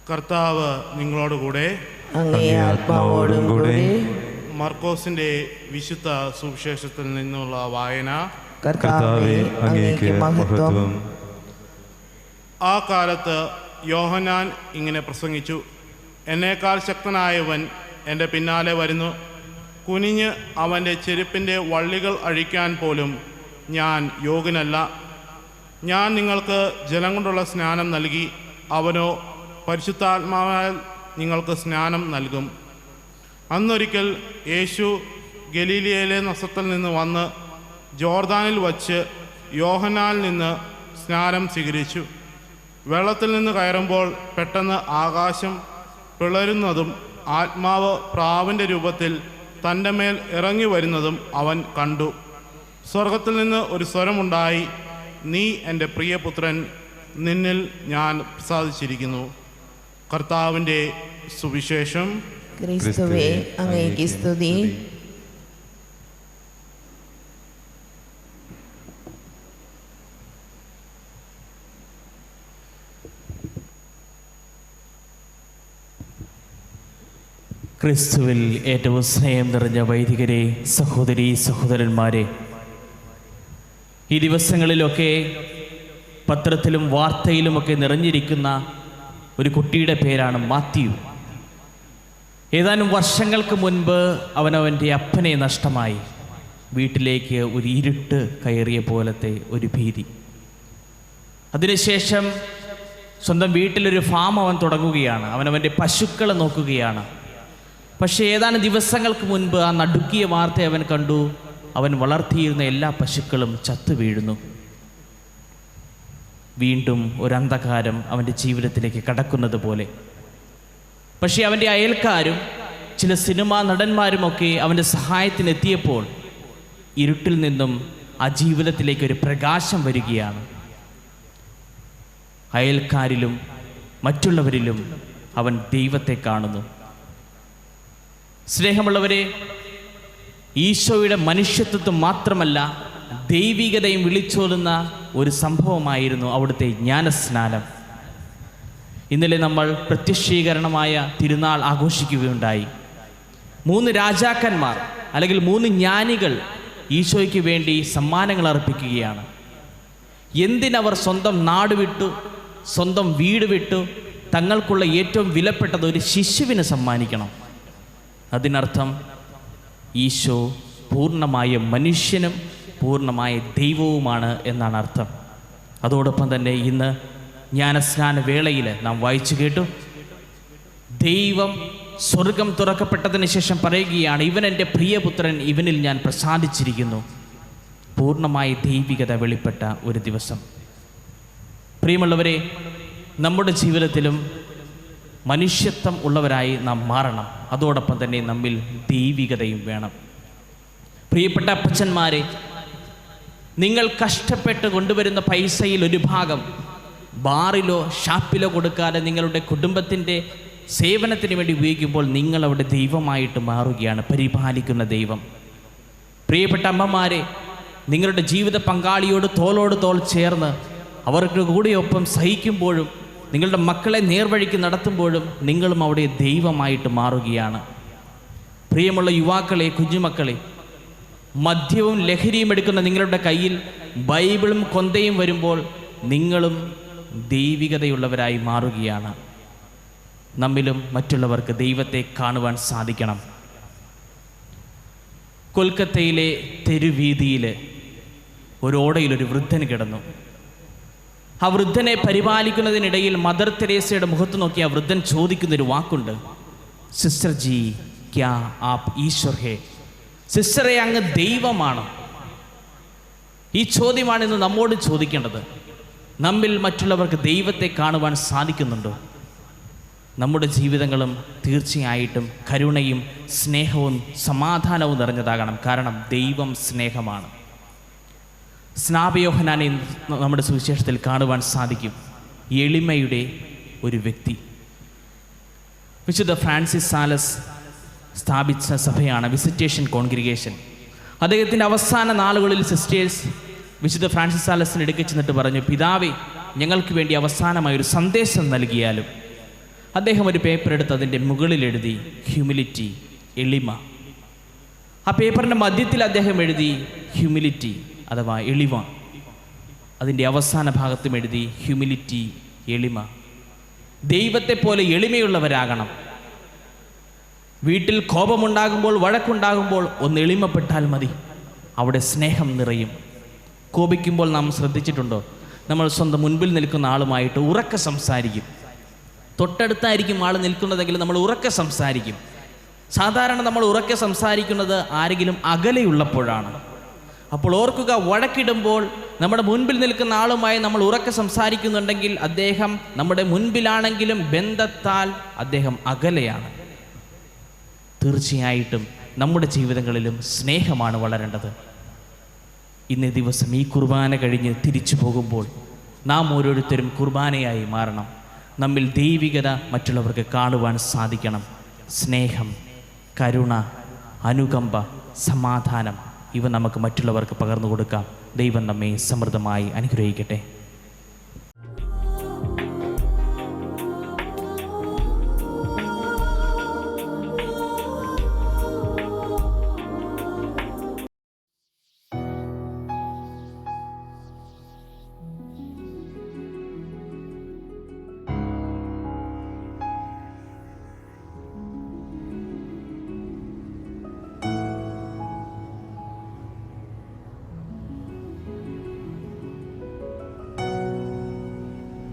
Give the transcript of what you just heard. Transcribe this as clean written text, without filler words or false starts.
കർത്താവ് നിങ്ങളോടുകൂടെ. അങ്ങേ ആത്മാവോടും കൂടെ. മർക്കോസിന്റെ വിശുദ്ധ സുവിശേഷത്തിൽ നിന്നുള്ള വായന. കർത്താവേ, അങ്ങേക്ക് മഹത്വം. ആ കാലത്ത് യോഹന്നാൻ ഇങ്ങനെ പ്രസംഗിച്ചു: എന്നേക്കാൾ ശക്തനായവൻ എൻ്റെ പിന്നാലെ വരുന്നു. കുനിഞ്ഞ് അവൻ്റെ ചെരുപ്പിൻ്റെ വള്ളികൾ അഴിക്കാൻ പോലും ഞാൻ യോഗ്യനല്ല. ഞാൻ നിങ്ങൾക്ക് ജലം കൊണ്ടുള്ള സ്നാനം നൽകി, അവനോ പരിശുദ്ധാത്മാവാൽ നിങ്ങൾക്ക് സ്നാനം നൽകും. അന്നൊരിക്കൽ യേശു ഗലീലയിലെ നസത്തിൽ നിന്ന് വന്ന് ജോർദാനിൽ വച്ച് യോഹന്നാനിൽ നിന്ന് സ്നാനം സ്വീകരിച്ചു. വെള്ളത്തിൽ നിന്ന് കയറുമ്പോൾ പെട്ടെന്ന് ആകാശം പിളരുന്നതും ആത്മാവ് പ്രാവിൻ്റെ രൂപത്തിൽ തൻ്റെ മേൽ ഇറങ്ങി വരുന്നതും അവൻ കണ്ടു. സ്വർഗത്തിൽ നിന്ന് ഒരു സ്വരമുണ്ടായി: നീ എൻ്റെ പ്രിയപുത്രൻ, നിന്നിൽ ഞാൻ പ്രസാദിച്ചിരിക്കുന്നു. കർത്താവിൻ്റെ സുവിശേഷം. ക്രിസ്തുവേ, അങ്ങേക്ക് സ്തുതി. ക്രിസ്തുവിൽ ഏറ്റവും സ്നേഹം നിറഞ്ഞ വൈദികരെ, സഹോദരീ സഹോദരന്മാരെ, ഈ ദിവസങ്ങളിലൊക്കെ പത്രത്തിലും വാർത്തയിലുമൊക്കെ നിറഞ്ഞിരിക്കുന്ന ഒരു കുട്ടിയുടെ പേരാണ് മാത്യു. ഏതാനും വർഷങ്ങൾക്ക് മുൻപ് അവനവൻ്റെ അപ്പനെ നഷ്ടമായി. വീട്ടിലേക്ക് ഒരു ഇരുട്ട് കയറിയ പോലത്തെ ഒരു ഭീതി. അതിനുശേഷം സ്വന്തം വീട്ടിലൊരു ഫാം അവൻ തുടങ്ങുകയാണ്. അവനവൻ്റെ പശുക്കളെ നോക്കുകയാണ്. പക്ഷേ ഏതാനും ദിവസങ്ങൾക്ക് മുൻപ് ആ നടുക്കിയ വാർത്ത അവൻ കണ്ടു: അവൻ വളർത്തിയിരുന്ന എല്ലാ പശുക്കളും ചത്തു വീഴുന്നു. വീണ്ടും ഒരു അന്ധകാരം അവൻ്റെ ജീവിതത്തിലേക്ക് കടക്കുന്നത് പോലെ. പക്ഷേ അവൻ്റെ അയൽക്കാരും ചില സിനിമാ നടന്മാരുമൊക്കെ അവൻ്റെ സഹായത്തിനെത്തിയപ്പോൾ ഇരുട്ടിൽ നിന്നും ആ ജീവിതത്തിലേക്ക് ഒരു പ്രകാശം വരികയാണ്. അയൽക്കാരിലും മറ്റുള്ളവരിലും അവൻ ദൈവത്തെ കാണുന്നു. സ്നേഹമുള്ളവരെ, ഈശോയുടെ മനുഷ്യത്വം മാത്രമല്ല, ദൈവികതയും വിളിച്ചോതുന്ന ഒരു സംഭവമായിരുന്നു അവിടുത്തെ ജ്ഞാനസ്നാനം. ഇന്നലെ നമ്മൾ പ്രത്യക്ഷീകരണമായ തിരുനാൾ ആഘോഷിക്കുകയുണ്ടായി. 3 രാജാക്കന്മാർ അല്ലെങ്കിൽ 3 ജ്ഞാനികൾ ഈശോയ്ക്ക് വേണ്ടി സമ്മാനങ്ങൾ അർപ്പിക്കുകയാണ്. എന്തിനവർ സ്വന്തം നാട് വിട്ടു, സ്വന്തം വീട് വിട്ടു, തങ്ങൾക്കുള്ള ഏറ്റവും വിലപ്പെട്ടത് ഒരു ശിശുവിന് സമ്മാനിക്കണം? അതിനർത്ഥം ഈശോ പൂർണ്ണമായ മനുഷ്യനും പൂർണ്ണമായ ദൈവവുമാണ് എന്നാണ് അർത്ഥം. അതോടൊപ്പം തന്നെ ഇന്ന് ജ്ഞാനസ്നാന വേളയിൽ നാം വായിച്ചു കേട്ടു, ദൈവം സ്വർഗം തുറക്കപ്പെട്ടതിന് ശേഷം പറയുകയാണ്: ഇവൻ എൻ്റെ പ്രിയപുത്രൻ, ഇവനിൽ ഞാൻ പ്രസാദിച്ചിരിക്കുന്നു. പൂർണ്ണമായ ദൈവികത വെളിപ്പെട്ട ഒരു ദിവസം. പ്രിയമുള്ളവരെ, നമ്മുടെ ജീവിതത്തിലും മനുഷ്യത്വം ഉള്ളവരായി നാം മാറണം. അതോടൊപ്പം തന്നെ നമ്മിൽ ദൈവികതയും വേണം. പ്രിയപ്പെട്ട അപ്പച്ചന്മാരെ, നിങ്ങൾ കഷ്ടപ്പെട്ട് കൊണ്ടുവരുന്ന പൈസയിൽ ഒരു ഭാഗം ബാറിലോ ഷാപ്പിലോ കൊടുക്കാതെ നിങ്ങളുടെ കുടുംബത്തിൻ്റെ സേവനത്തിന് വേണ്ടി ഉപയോഗിക്കുമ്പോൾ നിങ്ങളവിടെ ദൈവമായിട്ട് മാറുകയാണ്, പരിപാലിക്കുന്ന ദൈവം. പ്രിയപ്പെട്ട അമ്മമാരെ, നിങ്ങളുടെ ജീവിത പങ്കാളിയോട് തോളോട് തോൾ ചേർന്ന് അവർക്ക് കൂടെയൊപ്പം സഹിക്കുമ്പോഴും നിങ്ങളുടെ മക്കളെ നേർവഴിക്ക് നടത്തുമ്പോഴും നിങ്ങളും അവിടെ ദൈവമായിട്ട് മാറുകയാണ്. പ്രിയമുള്ള യുവാക്കളെ, കുഞ്ഞുമക്കളെ, മദ്യവും ലഹരിയും എടുക്കുന്ന നിങ്ങളുടെ കയ്യിൽ ബൈബിളും കൊന്തയും വരുമ്പോൾ നിങ്ങളും ദൈവികതയുള്ളവരായി മാറുകയാണ്. നമ്മിലും മറ്റുള്ളവർക്ക് ദൈവത്തെ കാണുവാൻ സാധിക്കണം. കൊൽക്കത്തയിലെ തെരുവീതിയിൽ ഒരു ഓടയിലൊരു വൃദ്ധൻ കിടന്നു. ആ വൃദ്ധനെ പരിപാലിക്കുന്നതിനിടയിൽ മദർ തെരേസയുടെ മുഖത്ത് നോക്കി ആ വൃദ്ധൻ ചോദിക്കുന്നൊരു വാക്കുണ്ട്: സിസ്റ്റർ ജി, ക്യാ ആപ് ഈശ്വർ ഹേ? സിസ്റ്ററെ, അങ്ങ് ദൈവമാണ്? ഈ ചോദ്യമാണ് ഇന്ന് നമ്മോട് ചോദിക്കേണ്ടത്. നമ്മിൽ മറ്റുള്ളവർക്ക് ദൈവത്തെ കാണുവാൻ സാധിക്കുന്നുണ്ടോ? നമ്മുടെ ജീവിതങ്ങളും തീർച്ചയായിട്ടും കരുണയും സ്നേഹവും സമാധാനവും നിറഞ്ഞതാകണം. കാരണം ദൈവം സ്നേഹമാണ്. സ്നാപയോഹന്നാനെ നമ്മുടെ സുവിശേഷത്തിൽ കാണുവാൻ സാധിക്കും. എളിമയുടെ ഒരു വ്യക്തി. വിശുദ്ധ ഫ്രാൻസിസ് സാലസ് സ്ഥാപിച്ച സഭയാണ് വിസിറ്റേഷൻ കോൺഗ്രിഗേഷൻ. അദ്ദേഹത്തിൻ്റെ അവസാന നാളുകളിൽ സിസ്റ്റേഴ്സ് വിശുദ്ധ ഫ്രാൻസിസ് സാലസിന് എടുക്കി ചെന്നിട്ട് പറഞ്ഞു: പിതാവേ, ഞങ്ങൾക്ക് വേണ്ടി അവസാനമായൊരു സന്ദേശം നൽകിയാലും. അദ്ദേഹം ഒരു പേപ്പർ എടുത്ത് അതിൻ്റെ മുകളിൽ എഴുതി ഹ്യൂമിലിറ്റി, എളിമ. ആ പേപ്പറിൻ്റെ മധ്യത്തിൽ അദ്ദേഹം എഴുതി ഹ്യൂമിലിറ്റി അഥവാ എളിമ. അതിൻ്റെ അവസാന ഭാഗത്തും എഴുതി ഹ്യൂമിലിറ്റി, എളിമ. ദൈവത്തെ പോലെ എളിമയുള്ളവരാകണം. വീട്ടിൽ കോപമുണ്ടാകുമ്പോൾ, വഴക്കുണ്ടാകുമ്പോൾ ഒന്ന് എളിമപ്പെട്ടാൽ മതി, അവിടെ സ്നേഹം നിറയും. കോപിക്കുമ്പോൾ നാം ശ്രദ്ധിച്ചിട്ടുണ്ടോ? നമ്മൾ സ്വന്തം മുൻപിൽ നിൽക്കുന്ന ആളുമായിട്ട് ഉറക്കെ സംസാരിക്കും. തൊട്ടടുത്തായിരിക്കും ആൾ നിൽക്കുന്നതെങ്കിൽ നമ്മൾ ഉറക്കെ സംസാരിക്കും. സാധാരണ നമ്മൾ ഉറക്കെ സംസാരിക്കുന്നത് ആരെങ്കിലും അകലെയുള്ളപ്പോഴാണ്. അപ്പോൾ ഓർക്കുക, വഴക്കിടുമ്പോൾ നമ്മുടെ മുൻപിൽ നിൽക്കുന്ന ആളുമായി നമ്മൾ ഉറക്കെ സംസാരിക്കുന്നുണ്ടെങ്കിൽ അദ്ദേഹം നമ്മുടെ മുൻപിലാണെങ്കിലും ബന്ധത്താൽ അദ്ദേഹം അകലെയാണ്. തീർച്ചയായിട്ടും നമ്മുടെ ജീവിതങ്ങളിലും സ്നേഹമാണ് വളരേണ്ടത്. ഇന്നേ ദിവസം ഈ കുർബാന കഴിഞ്ഞ് തിരിച്ചു പോകുമ്പോൾ നാം ഓരോരുത്തരും കുർബാനയായി മാറണം. നമ്മിൽ ദൈവികത മറ്റുള്ളവർക്ക് കാണുവാൻ സാധിക്കണം. സ്നേഹം, കരുണ, അനുകമ്പ, സമാധാനം ഇവ നമുക്ക് മറ്റുള്ളവർക്ക് പകർന്നു കൊടുക്കാം. ദൈവം നമ്മെ സമൃദ്ധമായി അനുഗ്രഹിക്കട്ടെ.